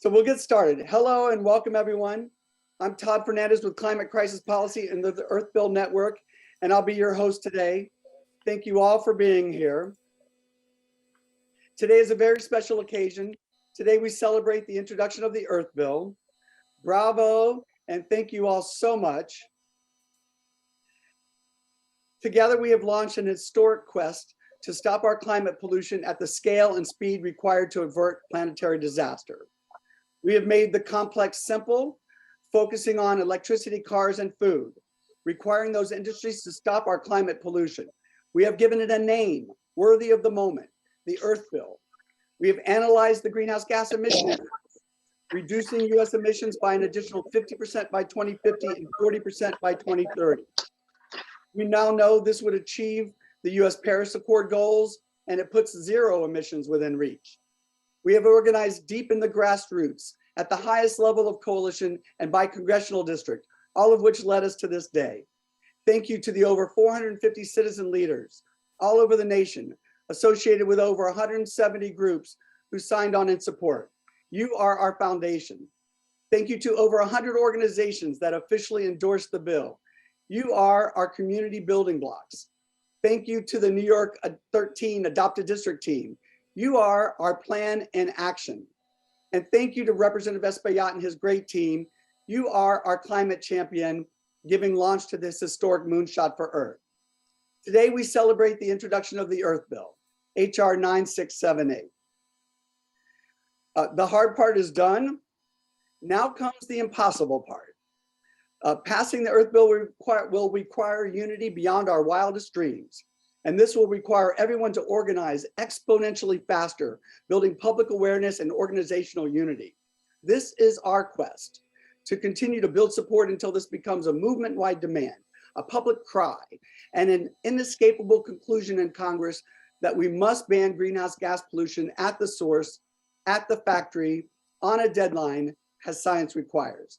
So we'll get started. Hello and welcome everyone. I'm Todd Fernandez with Climate Crisis Policy and the Earth Bill Network, and I'll be your host today. Thank you all for being here. Today is a very special occasion. Today we celebrate the introduction of the Earth Bill. Bravo, and thank you all so much. Together we have launched an historic quest to stop our climate pollution at the scale and speed required to avert planetary disaster. We have made the complex simple, focusing on electricity, cars, and food, requiring those industries to stop our climate pollution. We have given it a name worthy of the moment, the Earth Bill. We have analyzed the greenhouse gas emissions, reducing US emissions by an additional 50% by 2050 and 40% by 2030. We now know this would achieve the US Paris Accord goals, and it puts zero emissions within reach. We have organized deep in the grassroots at the highest level of coalition and by congressional district, all of which led us to this day. Thank you to the over 450 citizen leaders all over the nation, associated with over 170 groups who signed on in support. You are our foundation. Thank you to over 100 organizations that officially endorsed the bill. You are our community building blocks. Thank you to the New York 13 Adopted District team. You are our plan and action. And thank you to Representative Espaillat and his great team. You are our climate champion, giving launch to this historic moonshot for Earth. Today, we celebrate the introduction of the Earth Bill, HR 9678. The hard part is done. Now comes the impossible part. Passing the Earth Bill will require unity beyond our wildest dreams. And this will require everyone to organize exponentially faster, building public awareness and organizational unity. This is our quest to continue to build support until this becomes a movement-wide demand, a public cry, and an inescapable conclusion in Congress that we must ban greenhouse gas pollution at the source, at the factory, on a deadline, as science requires.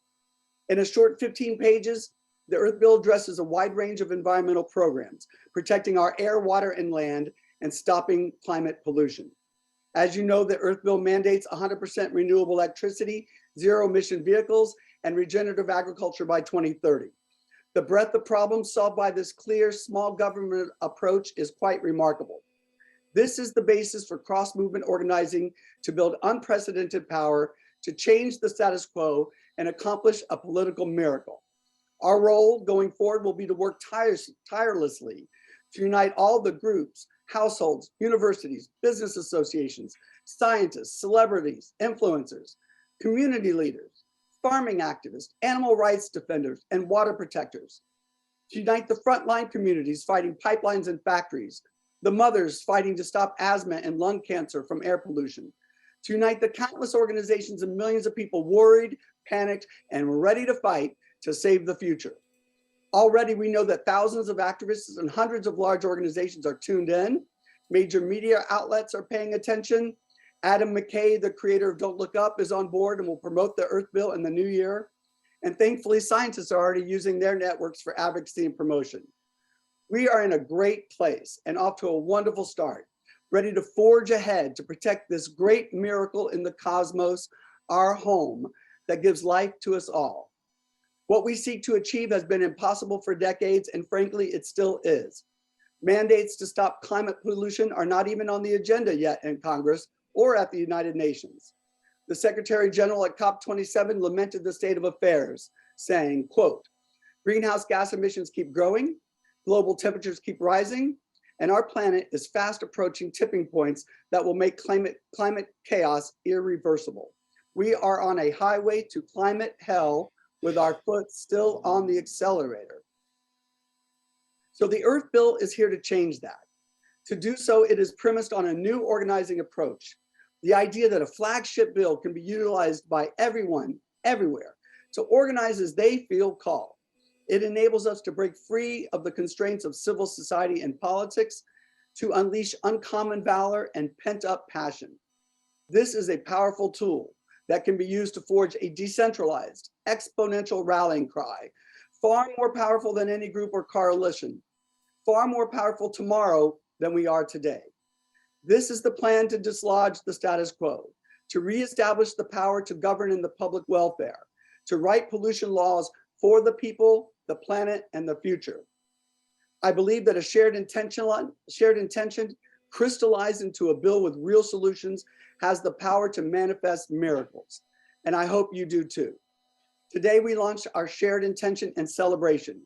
In a short 15 pages, the Earth Bill addresses a wide range of environmental programs, protecting our air, water, and land, and stopping climate pollution. As you know, the Earth Bill mandates 100% renewable electricity, zero emission vehicles, and regenerative agriculture by 2030. The breadth of problems solved by this clear, small government approach is quite remarkable. This is the basis for cross-movement organizing to build unprecedented power, to change the status quo, and accomplish a political miracle. Our role going forward will be to work tirelessly to unite all the groups, households, universities, business associations, scientists, celebrities, influencers, community leaders, farming activists, animal rights defenders, and water protectors. To unite the frontline communities fighting pipelines and factories, the mothers fighting to stop asthma and lung cancer from air pollution. To unite the countless organizations and millions of people worried, panicked, and ready to fight to save the future. Already we know that thousands of activists and hundreds of large organizations are tuned in. Major media outlets are paying attention. Adam McKay, the creator of Don't Look Up, is on board and will promote the Earth Bill in the new year. And thankfully, scientists are already using their networks for advocacy and promotion. We are in a great place and off to a wonderful start, ready to forge ahead to protect this great miracle in the cosmos, our home, that gives life to us all. What we seek to achieve has been impossible for decades, and frankly, it still is. Mandates to stop climate pollution are not even on the agenda yet in Congress or at the United Nations. The Secretary General at COP27 lamented the state of affairs, saying, quote, "Greenhouse gas emissions keep growing, global temperatures keep rising, and our planet is fast approaching tipping points that will make climate chaos irreversible. We are on a highway to climate hell with our foot still on the accelerator." So the Earth Bill is here to change that. To do so, it is premised on a new organizing approach. The idea that a flagship bill can be utilized by everyone, everywhere, to organize as they feel called. It enables us to break free of the constraints of civil society and politics, to unleash uncommon valor and pent-up passion. This is a powerful tool that can be used to forge a decentralized, exponential rallying cry, far more powerful than any group or coalition, far more powerful tomorrow than we are today. This is the plan to dislodge the status quo, to reestablish the power to govern in the public welfare, to write pollution laws for the people, the planet, and the future. I believe that a shared intention crystallized into a bill with real solutions has the power to manifest miracles. And I hope you do too. Today, we launched our shared intention and celebration,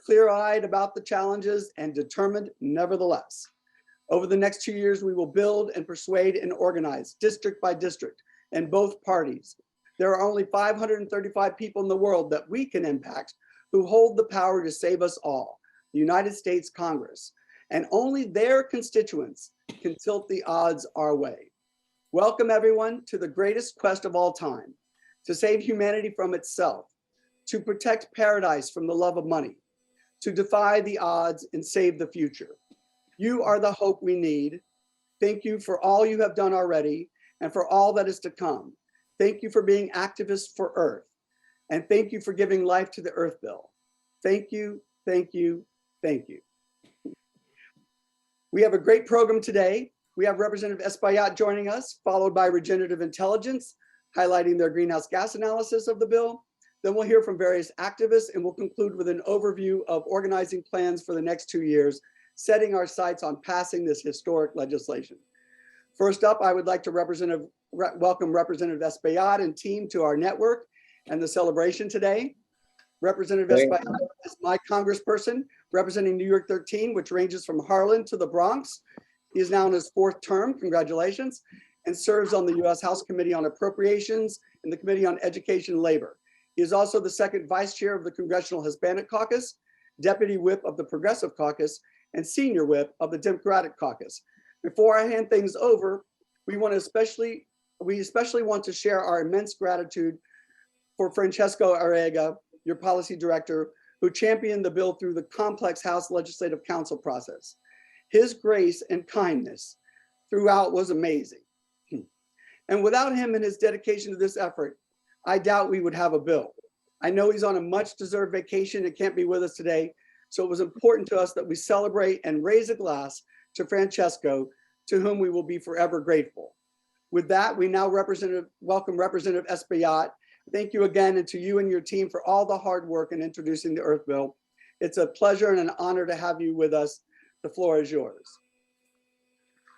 clear-eyed about the challenges and determined nevertheless. Over the next 2 years, we will build and persuade and organize district by district and both parties. There are only 535 people in the world that we can impact who hold the power to save us all, the United States Congress, and only their constituents can tilt the odds our way. Welcome everyone to the greatest quest of all time, to save humanity from itself, to protect paradise from the love of money, to defy the odds and save the future. You are the hope we need. Thank you for all you have done already and for all that is to come. Thank you for being activists for Earth. And thank you for giving life to the Earth Bill. Thank you, thank you, thank you. We have a great program today. We have Representative Espaillat joining us, followed by Regenerative Intelligence, highlighting their greenhouse gas analysis of the bill. Then we'll hear from various activists, and we'll conclude with an overview of organizing plans for the next 2 years, setting our sights on passing this historic legislation. First up, I would like to welcome Representative Espaillat and team to our network and the celebration today. Representative Espaillat is my congressperson representing New York 13, which ranges from Harlan to the Bronx. He is now in his 4th term, congratulations, and serves on the U.S. House Committee on Appropriations and the Committee on Education and Labor. He is also the 2nd vice chair of the Congressional Hispanic Caucus, deputy whip of the Progressive Caucus, and senior whip of the Democratic Caucus. Before I hand things over, we especially want to share our immense gratitude for Francesco Arriaga, your policy director, who championed the bill through the complex House Legislative Council process. His grace and kindness throughout was amazing. And without him and his dedication to this effort, I doubt we would have a bill. I know he's on a much deserved vacation and can't be with us today, so it was important to us that we celebrate and raise a glass to Francesco, to whom we will be forever grateful. With that, we now welcome Representative Espaillat. Thank you again, and to you and your team for all the hard work in introducing the Earth Bill. It's a pleasure and an honor to have you with us. The floor is yours.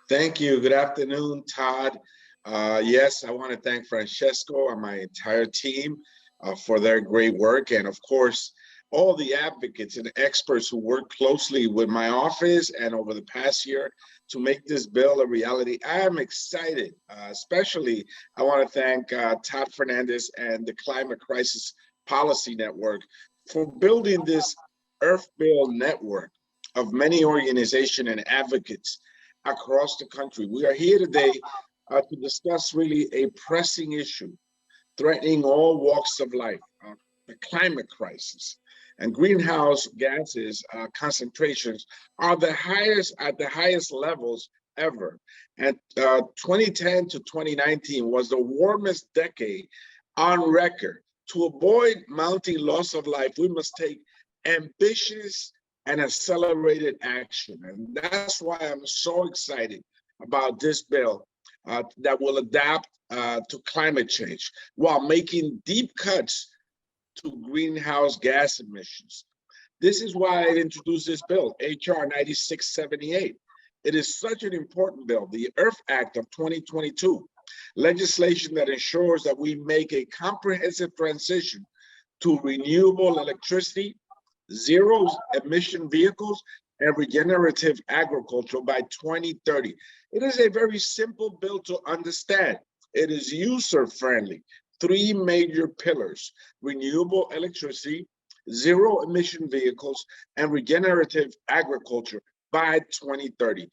Thank you. Good afternoon, Todd. Yes, I want to thank Francesco and my entire team for their great work. And of course, all the advocates and experts who work closely with my office and over the past year to make this bill a reality. I am excited, especially I want to thank Todd Fernandez and the Climate Crisis Policy Network for building this Earth Bill network of many organizations and advocates across the country. We are here today to discuss really a pressing issue threatening all walks of life, the climate crisis. And greenhouse gases concentrations are at the highest levels ever. And 2010 to 2019 was the warmest decade on record. To avoid mounting loss of life, we must take ambitious and accelerated action. And that's why I'm so excited about this bill that will adapt to climate change while making deep cuts to greenhouse gas emissions. This is why I introduced this bill, HR 9678. It is such an important bill, the Earth Act of 2022, legislation that ensures that we make a comprehensive transition to renewable electricity, zero emission vehicles, and regenerative agriculture by 2030. It is a very simple bill to understand. It is user-friendly. 3 major pillars: renewable electricity, zero emission vehicles, and regenerative agriculture by 2030.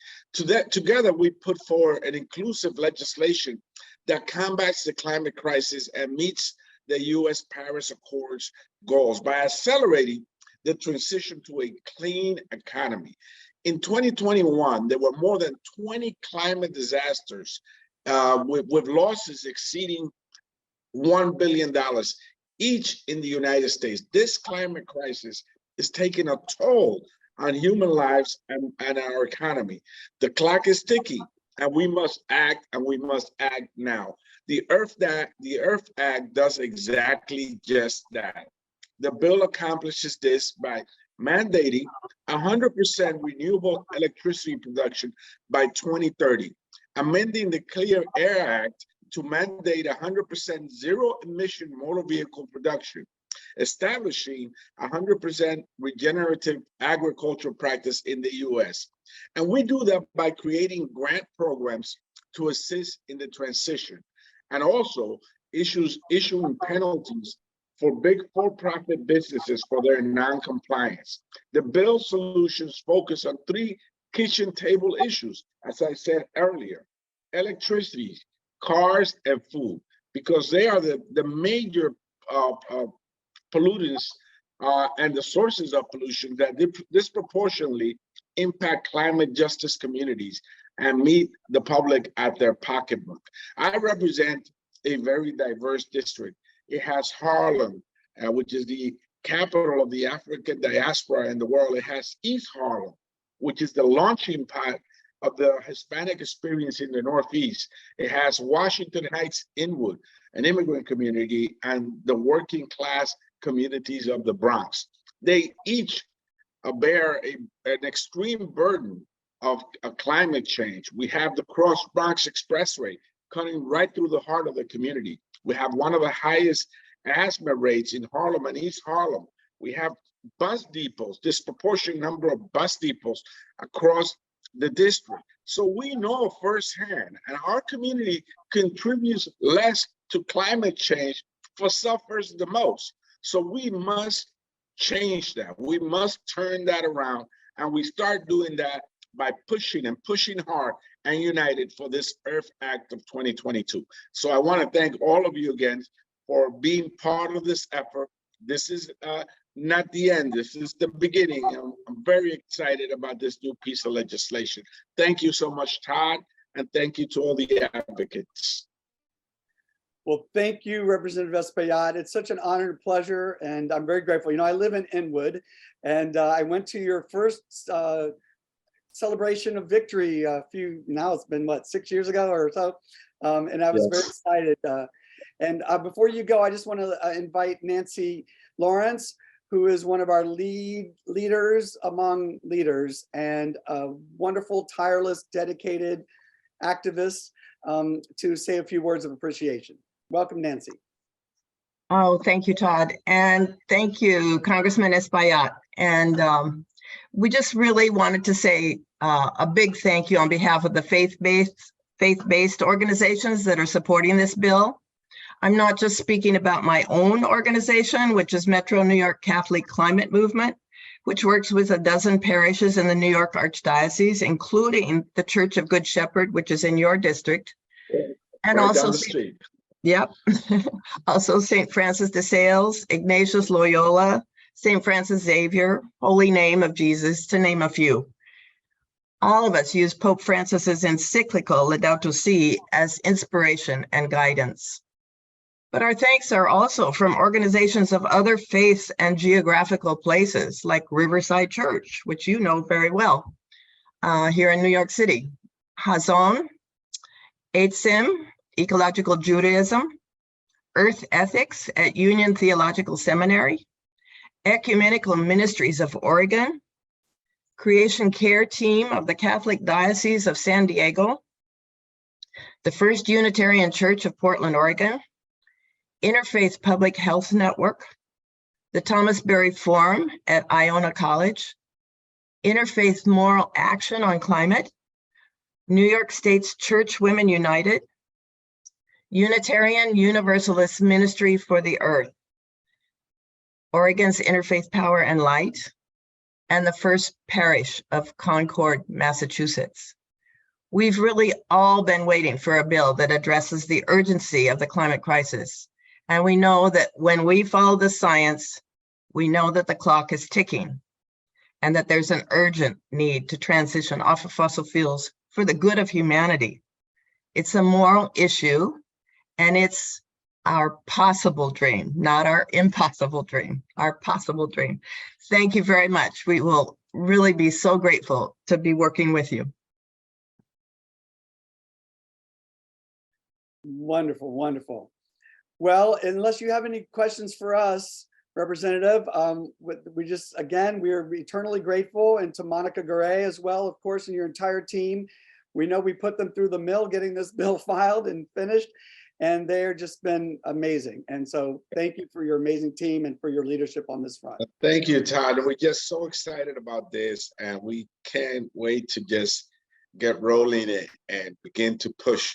Together, we put forward an inclusive legislation that combats the climate crisis and meets the U.S. Paris Accords goals by accelerating the transition to a clean economy. In 2021, there were more than 20 climate disasters with losses exceeding $1 billion each in the United States. This climate crisis is taking a toll on human lives and our economy. The clock is ticking, and we must act, and we must act now. The Earth Act does exactly just that. The bill accomplishes this by mandating 100% renewable electricity production by 2030, amending the Clean Air Act to mandate 100% zero emission motor vehicle production, establishing 100% regenerative agricultural practice in the US. And we do that by creating grant programs to assist in the transition, and also issuing penalties for big for-profit businesses for their non-compliance. The bill solutions focus on 3 kitchen table issues, as I said earlier: electricity, cars, and food, because they are the major pollutants and the sources of pollution that disproportionately impact climate justice communities and meet the public at their pocketbook. I represent a very diverse district. It has Harlem, which is the capital of the African diaspora in the world. It has East Harlem, which is the launching pad of the Hispanic experience in the Northeast. It has Washington Heights, Inwood, an immigrant community, and the working class communities of the Bronx. They each bear an extreme burden of climate change. We have the Cross Bronx Expressway cutting right through the heart of the community. We have one of the highest asthma rates in Harlem and East Harlem. We have bus depots, disproportionate number of bus depots across the district. So we know firsthand, and our community contributes less to climate change for suffers the most. So we must change that. We must turn that around, and we start doing that by pushing hard and united for this Earth Act of 2022. So I want to thank all of you again for being part of this effort. This is not the end. This is the beginning. I'm very excited about this new piece of legislation. Thank you so much, Todd, and thank you to all the advocates. Well, thank you, Representative Espaillat. It's such an honor and pleasure, and I'm very grateful. You know, I live in Inwood, and I went to your first celebration of victory now it's been what, 6 years ago or so, and I was very excited. And before you go, I just want to invite Nancy Lawrence, who is one of our leaders among leaders, and a wonderful, tireless, dedicated activist, to say a few words of appreciation. Welcome, Nancy. Oh, thank you, Todd. And thank you, Congressman Espaillat. And we just really wanted to say a big thank you on behalf of the faith-based organizations that are supporting this bill. I'm not just speaking about my own organization, which is Metro New York Catholic Climate Movement, which works with a dozen parishes in the New York Archdiocese, including the Church of Good Shepherd, which is in your district. And right also, down the street. Yep. Also St. Francis de Sales, Ignatius Loyola, St. Francis Xavier, Holy Name of Jesus, to name a few. All of us use Pope Francis's encyclical Laudato Si as inspiration and guidance. But our thanks are also from organizations of other faiths and geographical places like Riverside Church, which you know very well, here in New York City, Hazon, ETSIM, Ecological Judaism, Earth Ethics at Union Theological Seminary, Ecumenical Ministries of Oregon, Creation Care Team of the Catholic Diocese of San Diego, the First Unitarian Church of Portland, Oregon, Interfaith Public Health Network, the Thomas Berry Forum at Iona College, Interfaith Moral Action on Climate, New York State's Church Women United, Unitarian Universalist Ministry for the Earth, Oregon's Interfaith Power and Light, and the First Parish of Concord, Massachusetts. We've really all been waiting for a bill that addresses the urgency of the climate crisis. And we know that when we follow the science, we know that the clock is ticking and that there's an urgent need to transition off of fossil fuels for the good of humanity. It's a moral issue, and it's our possible dream, not our impossible dream, our possible dream. Thank you very much. We will really be so grateful to be working with you. Wonderful, wonderful. Well, unless you have any questions for us, Representative, we're eternally grateful, and to Monica Garay as well, of course, and your entire team. We know we put them through the mill getting this bill filed and finished, and they're just been amazing. And so thank you for your amazing team and for your leadership on this front. Thank you, Todd. And we're just so excited about this, and we can't wait to just get rolling it and begin to push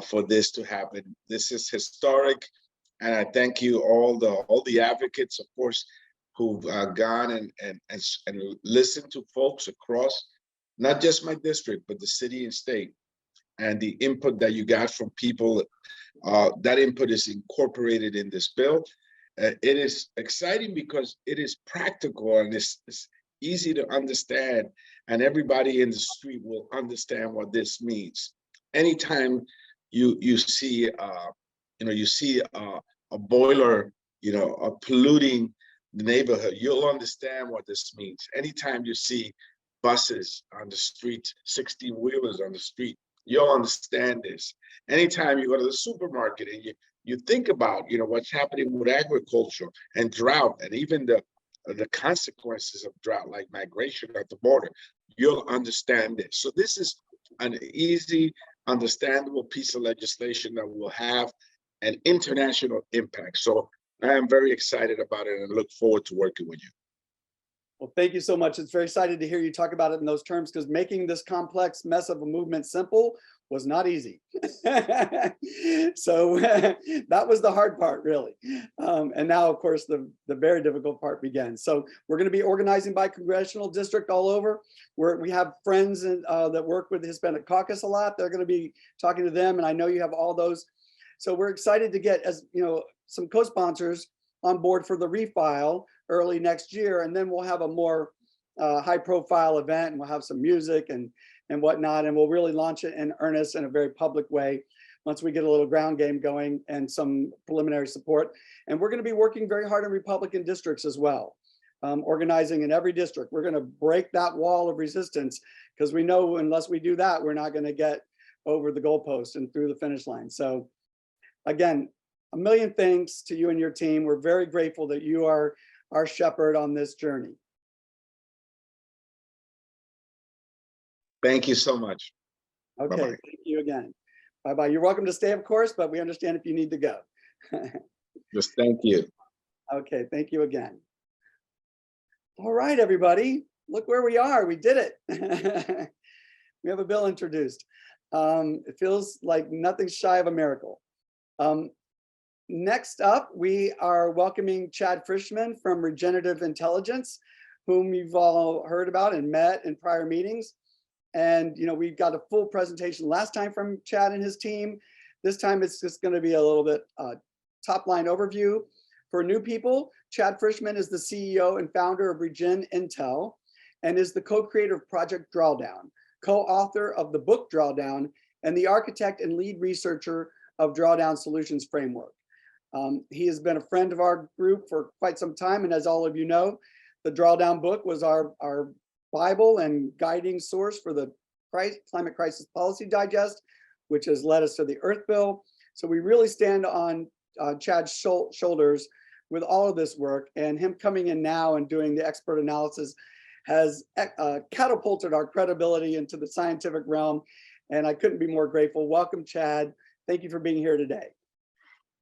for this to happen. This is historic, and I thank you all the advocates, of course, who've gone and listened to folks across not just my district, but the city and state, and the input that you got from people. That input is incorporated in this bill. It is exciting because it is practical and it's easy to understand, and everybody in the street will understand what this means. Anytime you see a boiler, polluting the neighborhood, you'll understand what this means. Anytime you see buses on the street, 16-wheelers on the street, you'll understand this. Anytime you go to the supermarket and you think about what's happening with agriculture and drought, and even the consequences of drought, like migration at the border, you'll understand this. So this is an easy, understandable piece of legislation that will have an international impact. So I am very excited about it and look forward to working with you. Well, thank you so much. It's very excited to hear you talk about it in those terms, because making this complex mess of a movement simple was not easy. So that was the hard part, really. And now, of course, the very difficult part begins. So we're going to be organizing by congressional district all over. We have friends that work with the Hispanic Caucus a lot. They're going to be talking to them, and I know you have all those. So we're excited to get, as some co-sponsors on board for the refile early next year, and then we'll have a more high-profile event, and we'll have some music and whatnot, and we'll really launch it in earnest in a very public way once we get a little ground game going and some preliminary support. And we're going to be working very hard in Republican districts as well, organizing in every district. We're going to break that wall of resistance, because we know unless we do that, we're not going to get over the goalpost and through the finish line. So again, a million thanks to you and your team. We're very grateful that you are our shepherd on this journey. Thank you so much. Okay, Bye-bye. thank you again. Bye-bye. You're welcome to stay, of course, but we understand if you need to go. Just thank you. Okay, thank you again. All right, everybody, look where we are. We did it. We have a bill introduced. It feels like nothing shy of a miracle. Next up, we are welcoming Chad Frischmann from Regenerative Intelligence, whom you've all heard about and met in prior meetings. And we got a full presentation last time from Chad and his team. This time it's just going to be a little bit top line overview. For new people, Chad Frischmann is the CEO and founder of RegenIntel and is the co-creator of Project Drawdown, co-author of the book Drawdown, and the architect and lead researcher of Drawdown Solutions Framework. He has been a friend of our group for quite some time, and as all of you know, the Drawdown book was our Bible and guiding source for the Climate Crisis Policy Digest, which has led us to the Earth Bill. So we really stand on Chad's shoulders with all of this work, and him coming in now and doing the expert analysis has catapulted our credibility into the scientific realm, and I couldn't be more grateful. Welcome, Chad. Thank you for being here today.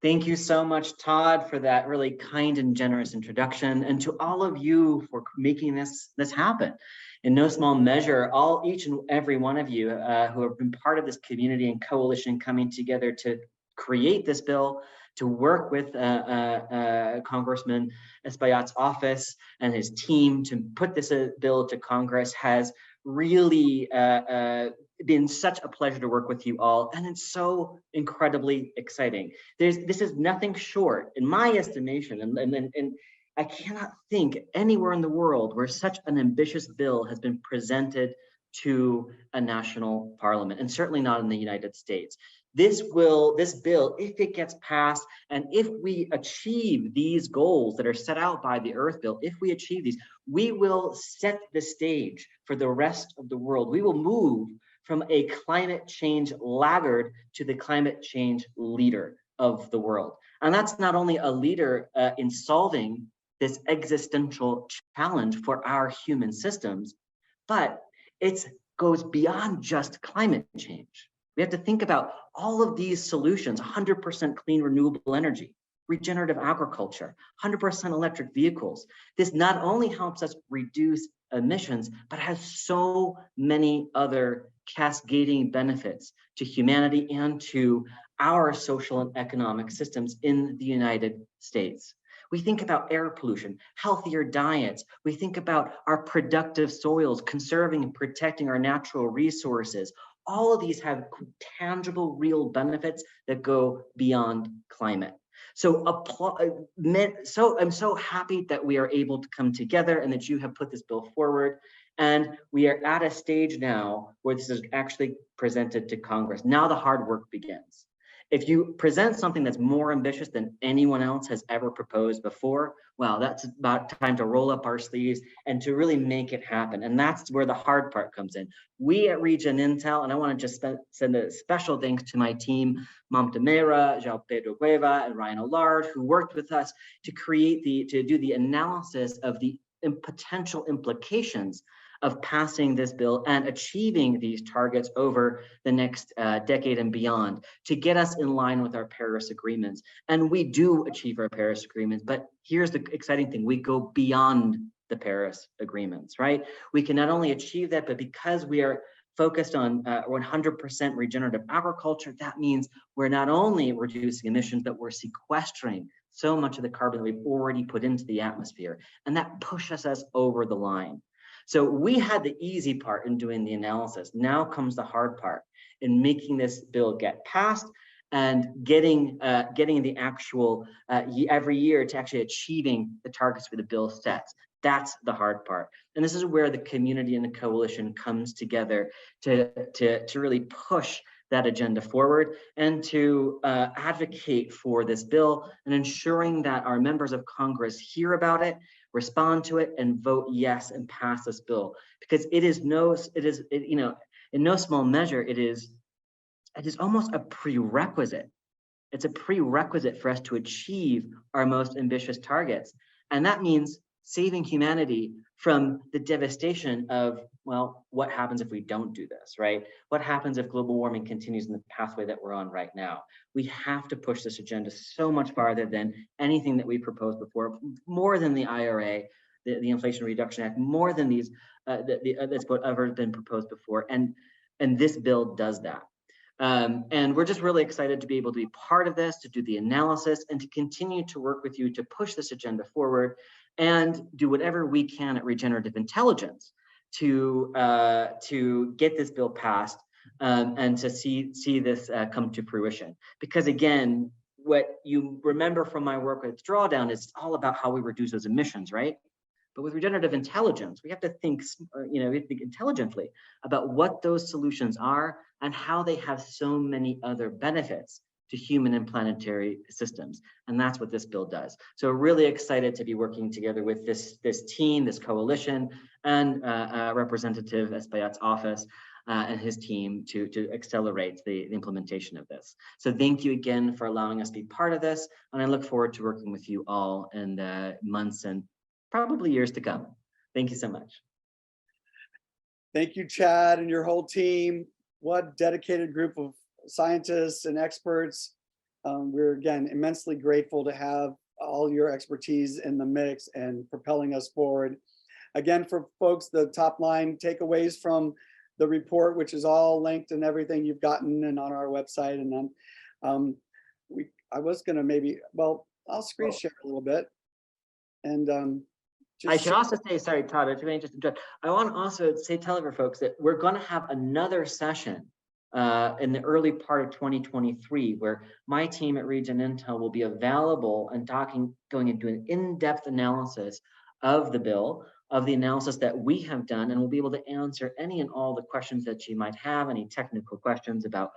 Thank you so much, Todd, for that really kind and generous introduction, and to all of you for making this happen. In no small measure, each and every one of you who have been part of this community and coalition coming together to create this bill, to work with Congressman Espaillat's office and his team to put this bill to Congress has really been such a pleasure to work with you all, and it's so incredibly exciting. This is nothing short, in my estimation, and I cannot think anywhere in the world where such an ambitious bill has been presented to a national parliament, and certainly not in the United States. This bill, if it gets passed, and if we achieve these goals that are set out by the Earth Bill, if we achieve these, we will set the stage for the rest of the world. We will move from a climate change laggard to the climate change leader of the world. And that's not only a leader in solving this existential challenge for our human systems, but it goes beyond just climate change. We have to think about all of these solutions: 100% clean renewable energy, regenerative agriculture, 100% electric vehicles. This not only helps us reduce emissions, but has so many other cascading benefits to humanity and to our social and economic systems in the United States. We think about air pollution, healthier diets. We think about our productive soils, conserving and protecting our natural resources. All of these have tangible, real benefits that go beyond climate. So I'm so happy that we are able to come together and that you have put this bill forward. And we are at a stage now where this is actually presented to Congress. Now the hard work begins. If you present something that's more ambitious than anyone else has ever proposed before, well, that's about time to roll up our sleeves and to really make it happen. And that's where the hard part comes in. We at RegenIntel, and I want to just send a special thanks to my team, Mamta Meira, João Pedro Gueva, and Ryan Allard, who worked with us to do the analysis of the potential implications of passing this bill and achieving these targets over the next decade and beyond to get us in line with our Paris agreements. And we do achieve our Paris agreements, but here's the exciting thing: we go beyond the Paris agreements, right? We can not only achieve that, but because we are focused on 100% regenerative agriculture, that means we're not only reducing emissions, but we're sequestering so much of the carbon that we've already put into the atmosphere. And that pushes us over the line. So we had the easy part in doing the analysis. Now comes the hard part in making this bill get passed and getting the actual every year to actually achieving the targets for the bill sets. That's the hard part. And this is where the community and the coalition comes together to really push that agenda forward and to advocate for this bill and ensuring that our members of Congress hear about it, respond to it, and vote yes and pass this bill. Because in no small measure, it is almost a prerequisite. It's a prerequisite for us to achieve our most ambitious targets. And that means saving humanity from the devastation of, well, what happens if we don't do this, right? What happens if global warming continues in the pathway that we're on right now? We have to push this agenda so much farther than anything that we proposed before, more than the IRA, the Inflation Reduction Act, more than these that's what ever been proposed before. And this bill does that. And we're just really excited to be able to be part of this, to do the analysis, and to continue to work with you to push this agenda forward and do whatever we can at Regenerative Intelligence to get this bill passed and to see this come to fruition. Because again, what you remember from my work with Drawdown is all about how we reduce those emissions, right? But with regenerative intelligence, we have to think, we have to think intelligently about what those solutions are and how they have so many other benefits to human and planetary systems. And that's what this bill does. So we're really excited to be working together with this team, this coalition, and Representative Espaillat's office and his team to accelerate the implementation of this. So thank you again for allowing us to be part of this. And I look forward to working with you all in the months and probably years to come. Thank you so much. Thank you, Chad, and your whole team. What dedicated group of scientists and experts. We're again immensely grateful to have all your expertise in the mix and propelling us forward. Again, for folks, the top line takeaways from the report, which is all linked and everything you've gotten and on our website. And then I was gonna I'll screen share a little bit. And I should also say, sorry, Todd, if you may just interrupt. I want to also tell our folks that we're going to have another session in the early part of 2023, where my team at RegenIntel will be available and going into an in-depth analysis of the bill, of the analysis that we have done, and we'll be able to answer any and all the questions that you might have, any technical questions about,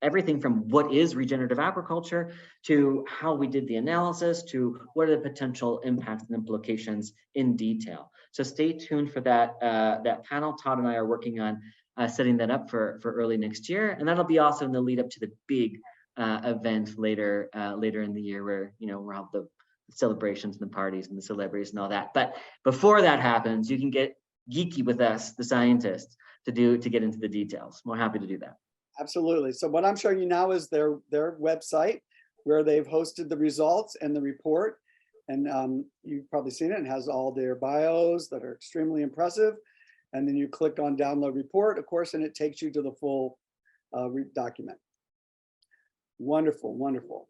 everything from what is regenerative agriculture to how we did the analysis to what are the potential impacts and implications in detail. So stay tuned for that panel. Todd and I are working on setting that up for early next year. And that'll be also in the lead up to the big event later in the year where, we'll have the celebrations and the parties and the celebrities and all that. But before that happens, you can get geeky with us, the scientists, to get into the details. We're happy to do that. Absolutely. So what I'm showing you now is their website where they've hosted the results and the report. And you've probably seen it. It has all their bios that are extremely impressive. And then you click on download report, of course, and it takes you to the full document. Wonderful, wonderful.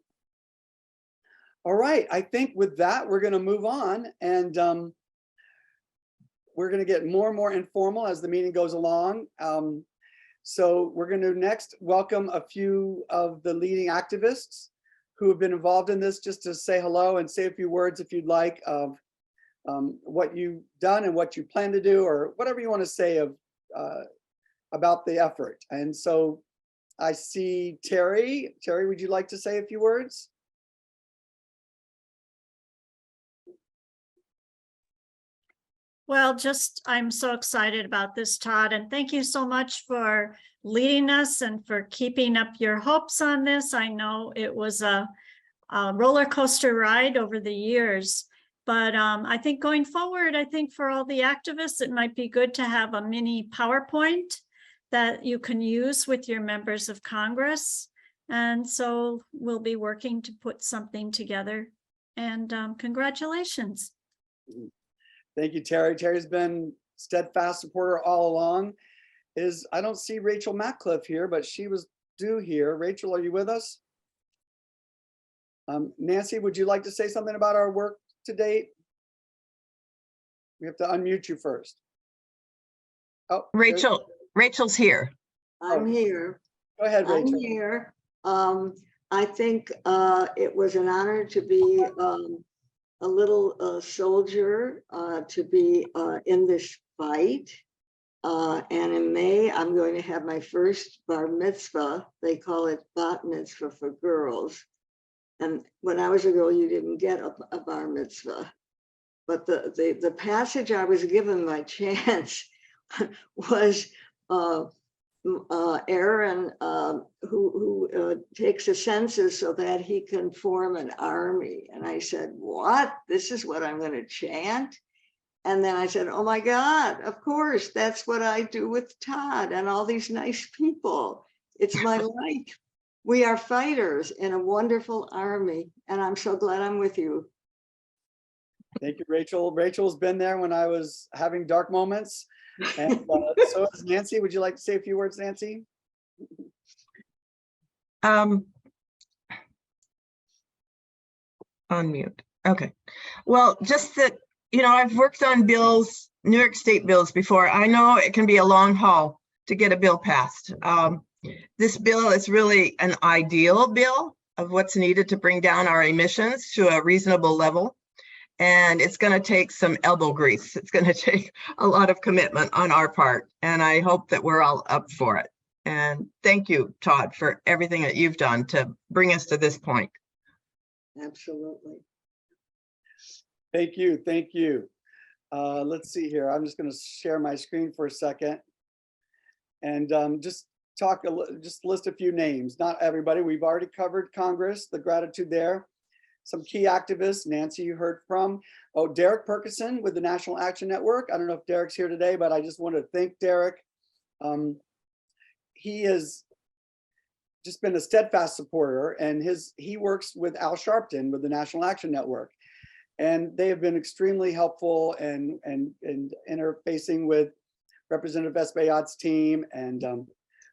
All right, I think with that, we're going to move on, and we're going to get more and more informal as the meeting goes along. So we're going to next welcome a few of the leading activists who have been involved in this, just to say hello and say a few words, if you'd like, of what you've done and what you plan to do, or whatever you want to say about the effort. And so I see Terry. Terry, would you like to say a few words? Well, I'm so excited about this, Todd, and thank you so much for leading us and for keeping up your hopes on this. I know it was a roller coaster ride over the years, but I think going forward, I think for all the activists, it might be good to have a mini PowerPoint that you can use with your members of Congress. And so we'll be working to put something together, and congratulations. Thank you, Terry. Terry's been steadfast supporter all along. I don't see Rachel Matcliffe here, but she was due here. Rachel, are you with us? Nancy, would you like to say something about our work to date? We have to unmute you first. Oh, Rachel's here. I'm here. Go ahead, Rachel. I'm here. I think it was an honor to be a little soldier, to be in this fight. And in May, I'm going to have my first bar mitzvah. They call it bat mitzvah for girls. And when I was a girl, you didn't get a bar mitzvah. But the passage I was given by chance was Aaron, who takes a census so that he can form an army. And I said, what? This is what I'm going to chant? And then I said, oh my God, of course, that's what I do with Todd and all these nice people. It's my life. We are fighters in a wonderful army. And I'm so glad I'm with you. Thank you, Rachel. Rachel's been there when I was having dark moments. And so is Nancy. Would you like to say a few words, Nancy? Unmute. Okay. Well, just that, I've worked on bills, New York State bills before. I know it can be a long haul to get a bill passed. This bill is really an ideal bill of what's needed to bring down our emissions to a reasonable level. And it's going to take some elbow grease. It's going to take a lot of commitment on our part. And I hope that we're all up for it. And thank you, Todd, for everything that you've done to bring us to this point. Absolutely. Thank you. Thank you. Let's see here. I'm just going to share my screen for a second and just list a few names. Not everybody. We've already covered Congress, the gratitude there. Some key activists, Nancy, you heard from. Oh, Derek Perkison with the National Action Network. I don't know if Derek's here today, but I just want to thank Derek. He has just been a steadfast supporter, and he works with Al Sharpton with the National Action Network. And they have been extremely helpful and interfacing with Representative Espaillat's team. And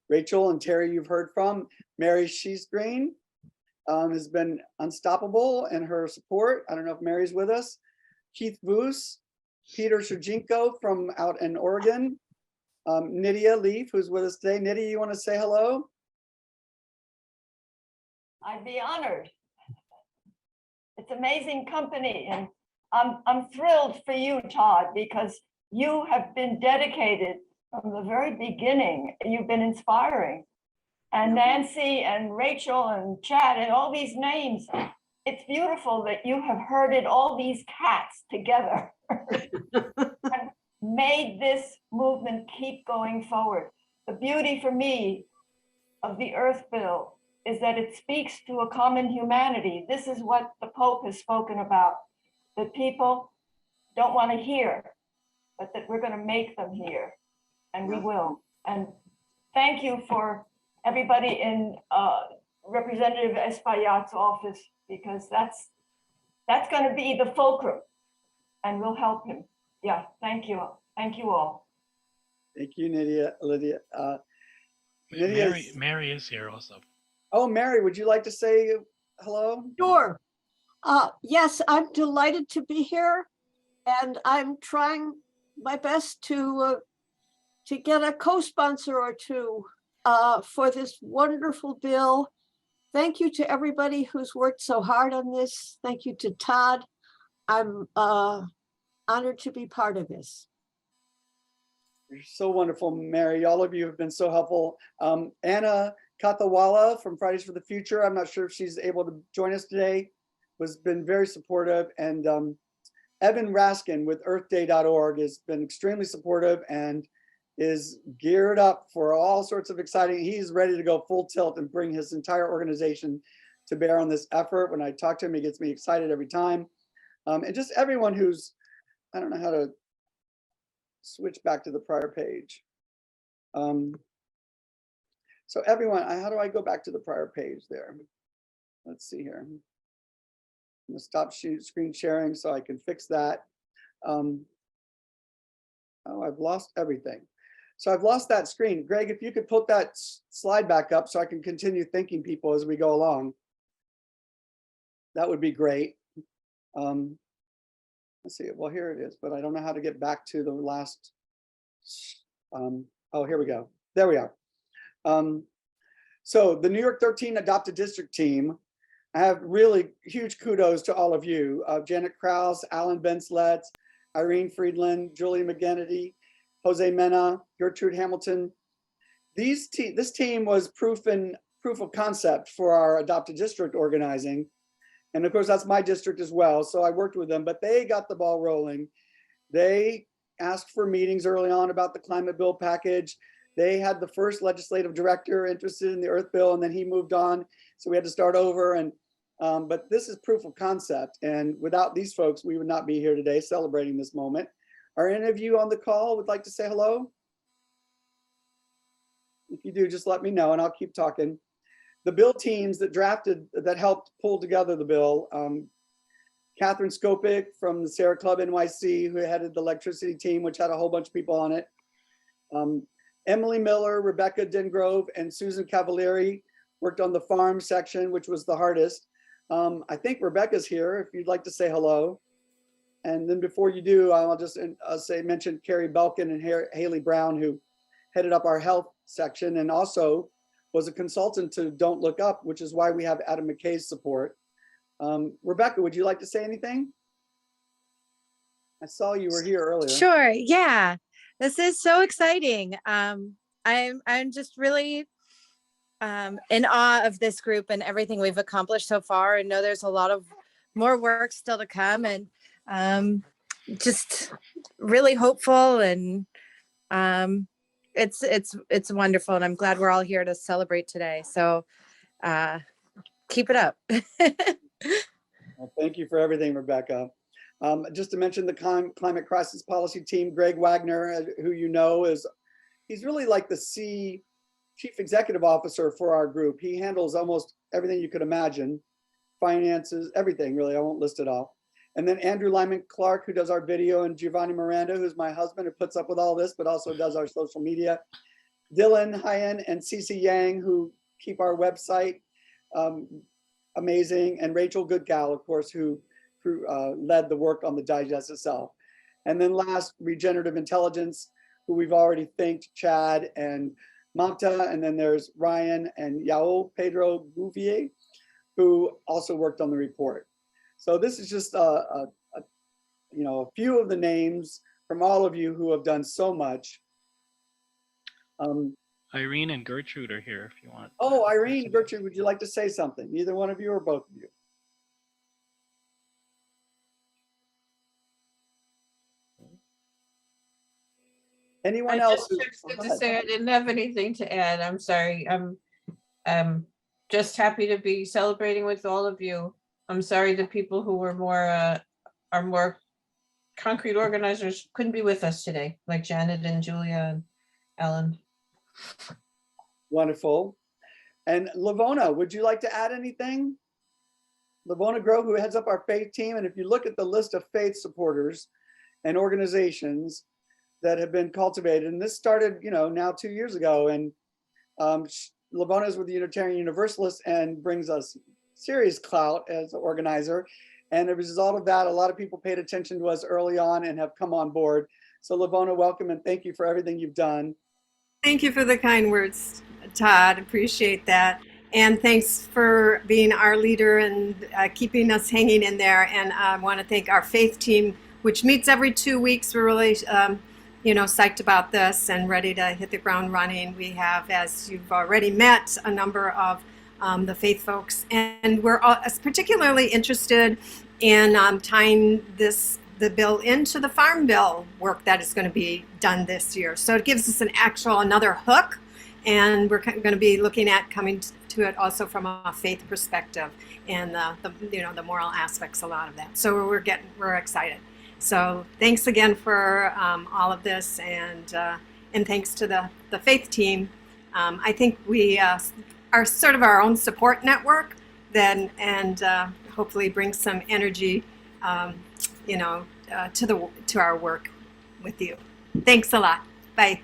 Rachel and Terry, you've heard from. Mary Sheesgreen has been unstoppable in her support. I don't know if Mary's with us. Keith Voos, Peter Shujinko from out in Oregon, Nydia Leaf, who's with us today. Nydia, you want to say hello? I'd be honored. It's amazing company, and I'm thrilled for you, Todd, because you have been dedicated from the very beginning. You've been inspiring. And Nancy and Rachel and Chad and all these names, it's beautiful that you have herded all these cats together and made this movement keep going forward. the beauty for me of the Earth Bill is that it speaks to a common humanity. This is what the Pope has spoken about, that people don't want to hear, but that we're going to make them hear, and we will. And thank you for everybody in Representative Espaillat's office, because that's going to be the fulcrum, and we'll help him. Yeah, thank you. Thank you all. Thank you, Lydia. Lydia's- Mary is here also. Oh, Mary, would you like to say hello? Sure. Yes, I'm delighted to be here, and I'm trying my best to get a co-sponsor or two for this wonderful bill. Thank you to everybody who's worked so hard on this. Thank you to Todd. I'm honored to be part of this. You're so wonderful, Mary. All of you have been so helpful. Anna Kathawala from Fridays for the Future, I'm not sure if she's able to join us today, has been very supportive. And Evan Raskin with earthday.org has been extremely supportive and is geared up for all sorts of exciting. He's ready to go full tilt and bring his entire organization to bear on this effort. When I talk to him, he gets me excited every time. And just everyone who's, I don't know how to switch back to the prior page. So everyone, how do I go back to the prior page there? Let's see here. I'm gonna stop screen sharing so I can fix that. Oh, I've lost everything. So I've lost that screen. Greg, if you could put that slide back up so I can continue thanking people as we go along, that would be great. Let's see, well, here it is, but I don't know how to get back to the last, oh, here we go. There we are. So the New York 13 Adopted District team, I have really huge kudos to all of you. Janet Krause, Alan Benslet, Irene Friedland, Julie McGennity, Jose Mena, Gertrude Hamilton. This team was proof of concept for our adopted district organizing. And of course, that's my district as well. So I worked with them, but they got the ball rolling. They asked for meetings early on about the climate bill package. They had the first legislative director interested in the Earth Bill, and then he moved on. So we had to start over. And but this is proof of concept. And without these folks, we would not be here today celebrating this moment. Are any of you on the call would like to say hello? If you do, just let me know and I'll keep talking. The bill teams that helped pull together the bill, Catherine Skopik from the Sierra Club NYC, who headed the electricity team, which had a whole bunch of people on it. Emily Miller, Rebecca Dengrove, and Susan Cavalieri worked on the farm section, which was the hardest. I think Rebecca's here, if you'd like to say hello. And then before you do, I'll just mention Carrie Belkin and Haley Brown, who headed up our health section and also was a consultant to Don't Look Up, which is why we have Adam McKay's support. Rebecca, would you like to say anything? I saw you were here earlier. Sure, yeah. This is so exciting. I'm just really in awe of this group and everything we've accomplished so far, and know there's a lot of more work still to come, and just really hopeful, and it's wonderful, and I'm glad we're all here to celebrate today. So keep it up. Well, thank you for everything, Rebecca. Just to mention the climate crisis policy team, Greg Wagner, who you know he's really like the chief executive officer for our group. He handles almost everything you could imagine, finances, everything really. I won't list it all. And then Andrew Lyman Clark, who does our video, and Giovanni Miranda, who's my husband, who puts up with all this, but also does our social media. Dylan Hyen and Cece Yang, who keep our website amazing. And Rachel Goodgal, of course, who led the work on the digest itself. And then last, Regenerative Intelligence, who we've already thanked, Chad and Mamta. And then there's Ryan and Yao Pedro Bouvier, who also worked on the report. So this is just a few of the names from all of you who have done so much. Irene and Gertrude are here if you want. Oh, Irene, Gertrude, would you like to say something? Either one of you or both of you? Anyone I else? just Go texted to ahead. say I didn't have anything to add. I'm sorry. I'm just happy to be celebrating with all of you. I'm sorry the people who were are more concrete organizers couldn't be with us today, like Janet and Julia and Ellen. Wonderful. And Lavona, would you like to add anything? Lavona Grove, who heads up our faith team. And if you look at the list of faith supporters and organizations that have been cultivated, and this started, now 2 years ago, and Lavona is with the Unitarian Universalists and brings us serious clout as an organizer. And as a result of that, a lot of people paid attention to us early on and have come on board. So Lavona, welcome and thank you for everything you've done. Thank you for the kind words, Todd. Appreciate that. And thanks for being our leader and keeping us hanging in there. And I want to thank our faith team, which meets every 2 weeks. We're really, psyched about this and ready to hit the ground running. We have, as you've already met, a number of the faith folks, and we're all particularly interested in tying the bill into the farm bill work that is going to be done this year. So it gives us another hook, and we're going to be looking at coming to it also from a faith perspective and the moral aspects, a lot of that. So we're excited. So thanks again for all of this, and thanks to the faith team. I think we are sort of our own support network then, and hopefully bring some energy to our work with you. Thanks a lot. Bye.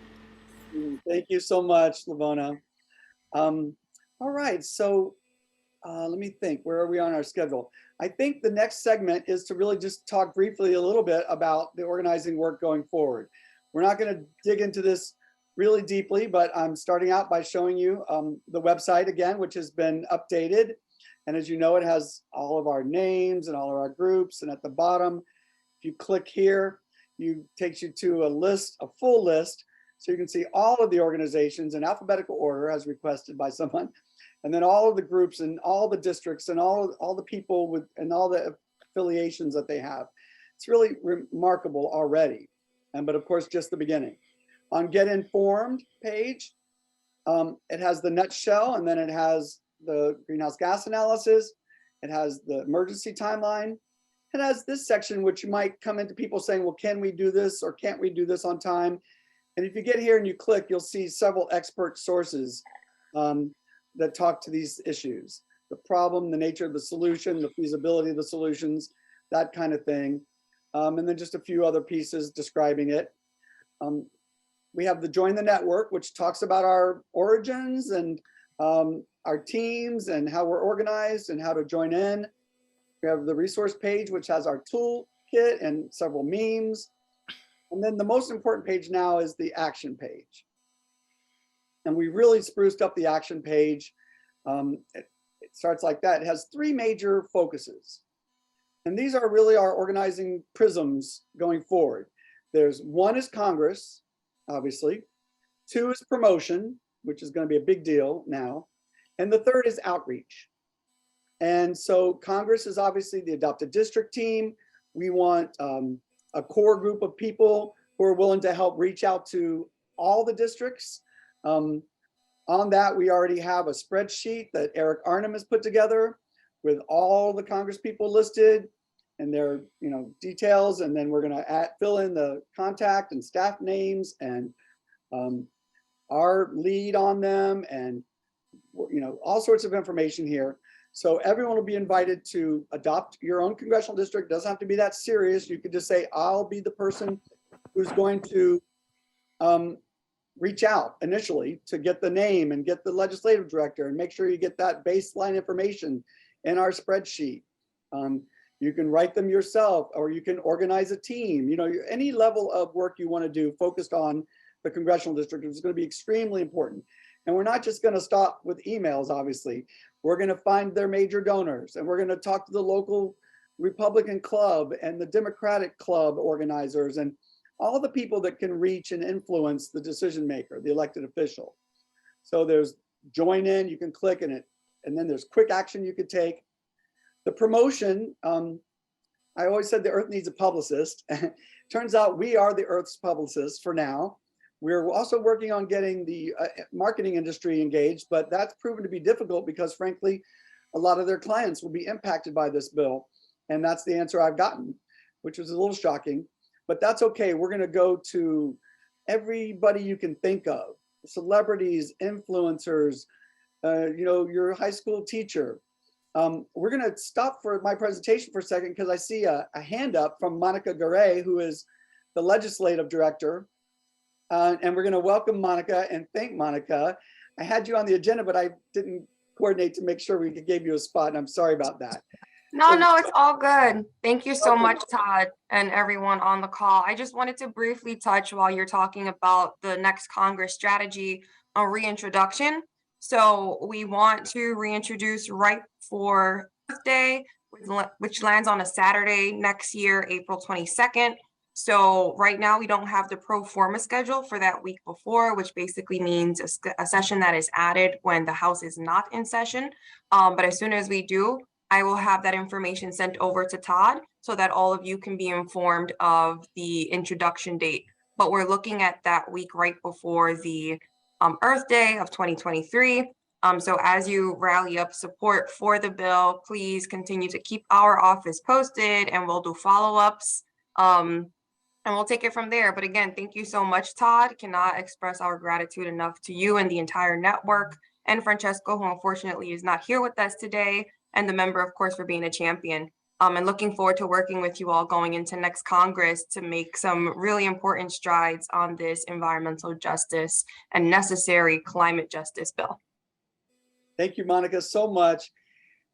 Thank you so much, Lavona. All right, so let me think, where are we on our schedule? I think the next segment is to really just talk briefly a little bit about the organizing work going forward. We're not going to dig into this really deeply, but I'm starting out by showing you the website again, which has been updated. And as you know, it has all of our names and all of our groups. And at the bottom, if you click here, it takes you to a full list. So you can see all of the organizations in alphabetical order as requested by someone. And then all of the groups and all the districts and all the people and all the affiliations that they have. It's really remarkable already. But of course, just the beginning. On Get Informed page, it has the nutshell, and then it has the greenhouse gas analysis. It has the emergency timeline. It has this section, which might come into people saying, well, can we do this or can't we do this on time? And if you get here and you click, you'll see several expert sources that talk to these issues, the problem, the nature of the solution, the feasibility of the solutions, that kind of thing. And then just a few other pieces describing it. We have the Join the Network, which talks about our origins and our teams and how we're organized and how to join in. We have the resource page, which has our toolkit and several memes. And then the most important page now is the action page. And we really spruced up the action page. It starts like that. It has 3 major focuses. And these are really our organizing prisms going forward. There's 1 is Congress, obviously. 2 is promotion, which is going to be a big deal now. And the 3rd is outreach. And so Congress is obviously the adopted district team. We want a core group of people who are willing to help reach out to all the districts. On that, we already have a spreadsheet that Eric Arnhem has put together with all the Congress people listed and their details. And then we're going to fill in the contact and staff names and our lead on them and all sorts of information here. So everyone will be invited to adopt your own congressional district. It doesn't have to be that serious. You could just say, I'll be the person who's going to reach out initially to get the name and get the legislative director and make sure you get that baseline information in our spreadsheet. You can write them yourself, or you can organize a team. Any level of work you want to do focused on the congressional district is going to be extremely important. And we're not just going to stop with emails, obviously. We're going to find their major donors, and we're going to talk to the local Republican club and the Democratic club organizers and all the people that can reach and influence the decision maker, the elected official. So there's join in, you can click in it, and then there's quick action you could take. The promotion, I always said the Earth needs a publicist. Turns out we are the Earth's publicist for now. We're also working on getting the marketing industry engaged, but that's proven to be difficult because frankly, a lot of their clients will be impacted by this bill. And that's the answer I've gotten, which was a little shocking, but that's okay. We're going to go to everybody you can think of, celebrities, influencers, your high school teacher. We're going to stop for my presentation for a second because I see a hand up from Monica Garay, who is the legislative director. And we're going to welcome Monica and thank Monica. I had you on the agenda, but I didn't coordinate to make sure we gave you a spot, and I'm sorry about that. No, it's all good. Thank you so much, Todd, and everyone on the call. I just wanted to briefly touch while you're talking about the next Congress strategy on reintroduction. So we want to reintroduce right for Earth Day, which lands on a Saturday next year, April 22nd. So right now we don't have the pro forma schedule for that week before, which basically means a session that is added when the House is not in session. But as soon as we do, I will have that information sent over to Todd so that all of you can be informed of the introduction date. But we're looking at that week right before the Earth Day of 2023. So as you rally up support for the bill, please continue to keep our office posted and we'll do follow-ups. And we'll take it from there. But again, thank you so much, Todd. Cannot express our gratitude enough to you and the entire network, and Francesco, who unfortunately is not here with us today, and the member, of course, for being a champion. And looking forward to working with you all going into next Congress to make some really important strides on this environmental justice and necessary climate justice bill. Thank you, Monica, so much.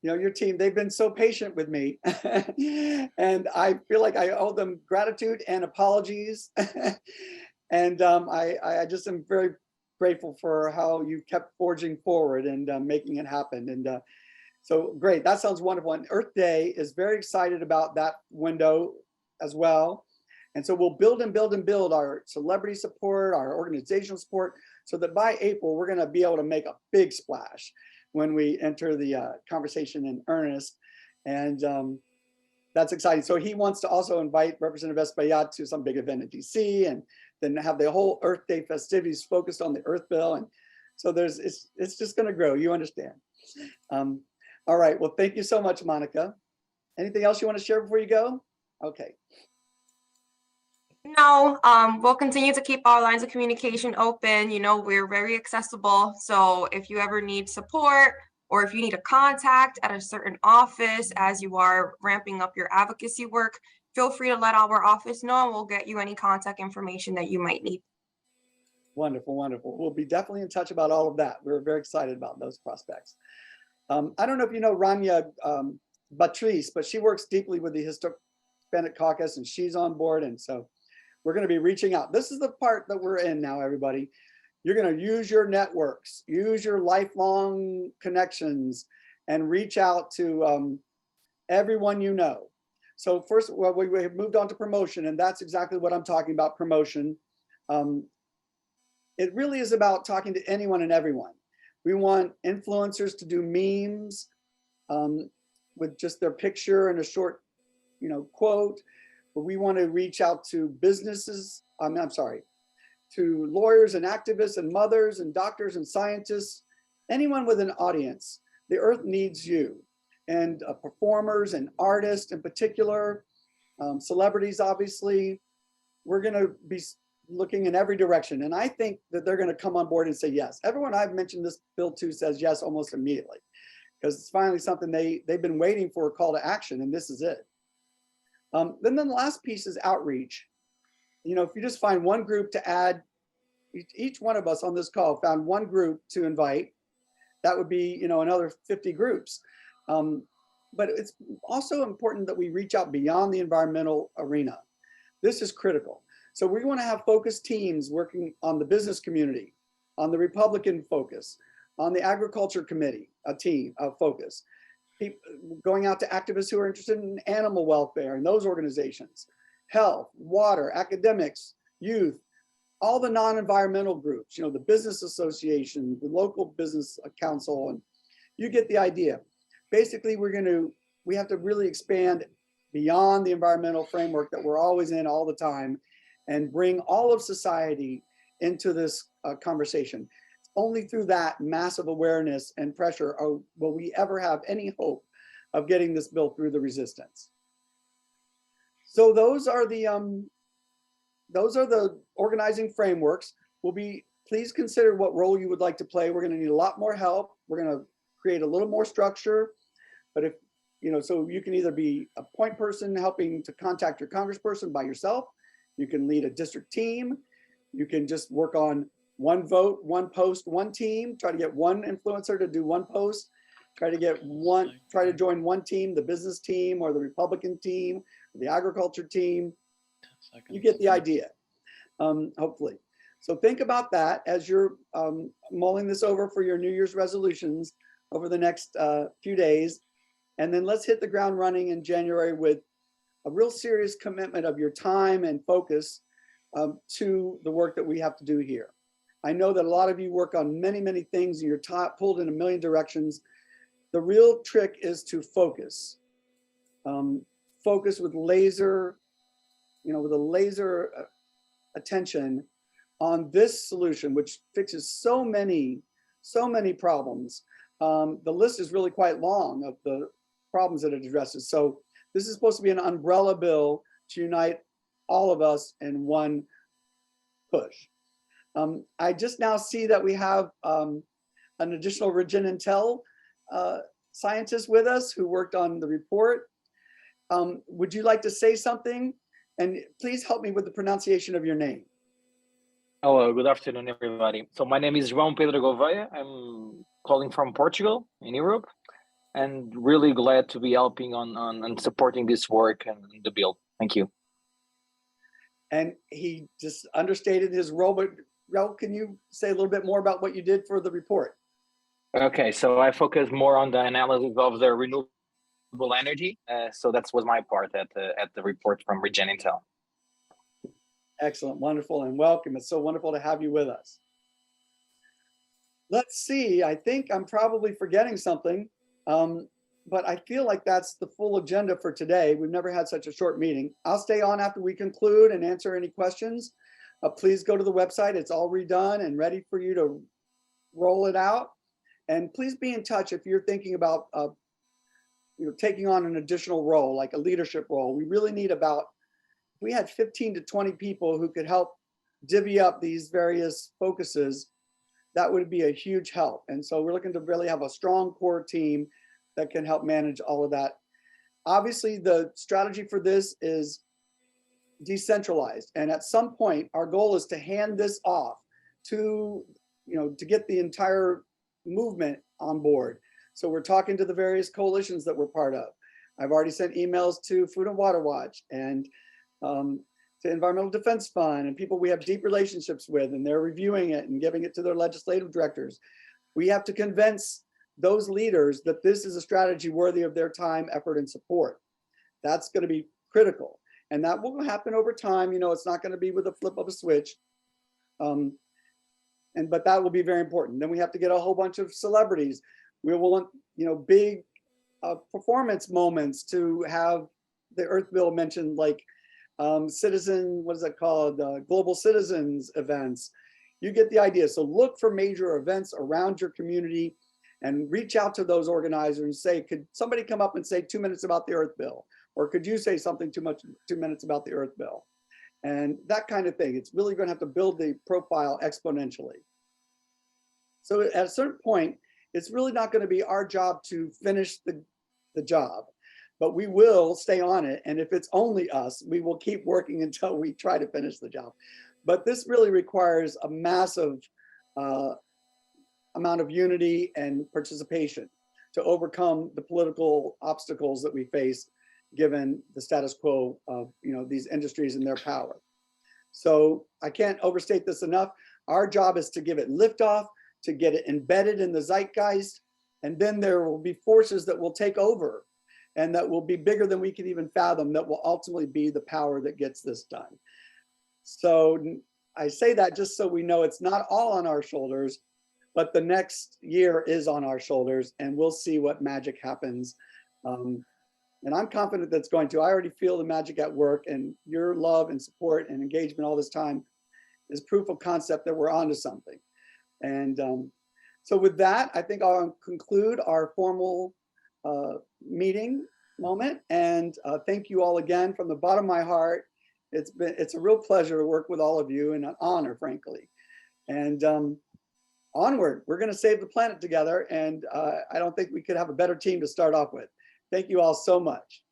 Your team, they've been so patient with me. And I feel like I owe them gratitude and apologies. And I just am very grateful for how you kept forging forward and making it happen. And so great, that sounds wonderful. And Earth Day is very excited about that window as well. And so we'll build and build and build our celebrity support, our organizational support, so that by April, we're gonna be able to make a big splash when we enter the conversation in earnest. And that's exciting. So he wants to also invite Representative Espaillat to some big event in DC and then have the whole Earth Day festivities focused on the Earth Bill. And so it's just gonna grow, you understand. All right, well, thank you so much, Monica. Anything else you wanna share before you go? Okay. No, we'll continue to keep our lines of communication open. We're very accessible. So if you ever need support or if you need a contact at a certain office as you are ramping up your advocacy work, feel free to let our office know and we'll get you any contact information that you might need. Wonderful, wonderful. We'll be definitely in touch about all of that. We're very excited about those prospects. I don't know if you know Rania Batrice, but she works deeply with the Hispanic Caucus and she's on board. And so we're going to be reaching out. This is the part that we're in now, everybody. You're going to use your networks, use your lifelong connections, and reach out to everyone you know. So first, well, we have moved on to promotion, and that's exactly what I'm talking about, promotion. It really is about talking to anyone and everyone. We want influencers to do memes with just their picture and a short, quote. But we want to reach out to businesses, to lawyers and activists and mothers and doctors and scientists, anyone with an audience. The earth needs you, and performers and artists in particular, celebrities, obviously. We're going to be looking in every direction. And I think that they're going to come on board and say yes. Everyone I've mentioned this bill to says yes almost immediately, because it's finally something they've been waiting for, a call to action, and this is it. Then the last piece is outreach. If you just find one group to add, each one of us on this call found one group to invite, that would be, another 50 groups. But it's also important that we reach out beyond the environmental arena. This is critical. So we want to have focused teams working on the business community, on the Republican focus, on the agriculture committee, a team of focus. Going out to activists who are interested in animal welfare and those organizations, health, water, academics, youth, all the non-environmental groups, the business association, the local business council, and you get the idea. Basically, we have to really expand beyond the environmental framework that we're always in all the time and bring all of society into this conversation. Only through that massive awareness and pressure will we ever have any hope of getting this bill through the resistance. So those are the organizing frameworks. Please consider what role you would like to play. We're going to need a lot more help. We're going to create a little more structure. But if, so you can either be a point person helping to contact your congressperson by yourself. You can lead a district team. You can just work on one vote, one post, one team, try to get one influencer to do one post, try to join one team, the business team or the Republican team, or the agriculture team. You get the idea, hopefully. So think about that as you're mulling this over for your New Year's resolutions over the next few days. And then let's hit the ground running in January with a real serious commitment of your time and focus to the work that we have to do here. I know that a lot of you work on many, many things and you're pulled in a million directions. The real trick is to focus. Focus with laser, with a laser attention on this solution, which fixes so many problems. The list is really quite long of the problems that it addresses. So this is supposed to be an umbrella bill to unite all of us in one push. I just now see that we have an additional RegenIntel scientist with us who worked on the report. Would you like to say something? And please help me with the pronunciation of your name. Hello, good afternoon, everybody. So my name is João Pedro Gouveia. I'm calling from Portugal in Europe, and really glad to be helping on supporting this work and the bill. Thank you. And he just understated his role, but Raul, can you say a little bit more about what you did for the report? Okay, so I focus more on the analysis of the renewable energy. So that was my part at the report from RegenIntel. Excellent, wonderful, and welcome. It's so wonderful to have you with us. Let's see, I think I'm probably forgetting something, but I feel like that's the full agenda for today. We've never had such a short meeting. I'll stay on after we conclude and answer any questions. Please go to the website. It's all redone and ready for you to roll it out. And please be in touch if you're thinking about taking on an additional role, like a leadership role. We really need if we had 15 to 20 people who could help divvy up these various focuses, that would be a huge help. And so we're looking to really have a strong core team that can help manage all of that. Obviously, the strategy for this is decentralized. And at some point, our goal is to hand this off to get the entire movement on board. So we're talking to the various coalitions that we're part of. I've already sent emails to Food and Water Watch and to Environmental Defense Fund and people we have deep relationships with, and they're reviewing it and giving it to their legislative directors. We have to convince those leaders that this is a strategy worthy of their time, effort, and support. That's going to be critical. And that will happen over time. It's not going to be with a flip of a switch. But that will be very important. Then we have to get a whole bunch of celebrities. We will want, big performance moments to have the Earth Bill mentioned, like global citizens events. You get the idea. So look for major events around your community and reach out to those organizers and say, could somebody come up and say 2 minutes about the Earth Bill? Or could you say something 2 minutes about the Earth Bill? And that kind of thing. It's really going to have to build the profile exponentially. So at a certain point, it's really not going to be our job to finish the job, but we will stay on it. And if it's only us, we will keep working until we try to finish the job. But this really requires a massive amount of unity and participation to overcome the political obstacles that we face given the status quo of these industries and their power. So I can't overstate this enough. Our job is to give it liftoff, to get it embedded in the zeitgeist, and then there will be forces that will take over and that will be bigger than we can even fathom, that will ultimately be the power that gets this done. So I say that just so we know it's not all on our shoulders, but the next year is on our shoulders, and we'll see what magic happens. And I'm confident that's going to. I already feel the magic at work, and your love and support and engagement all this time is proof of concept that we're onto something. And so with that, I think I'll conclude our formal meeting moment. And thank you all again from the bottom of my heart. It's a real pleasure to work with all of you and an honor, frankly. And onward, we're going to save the planet together. And I don't think we could have a better team to start off with. Thank you all so much.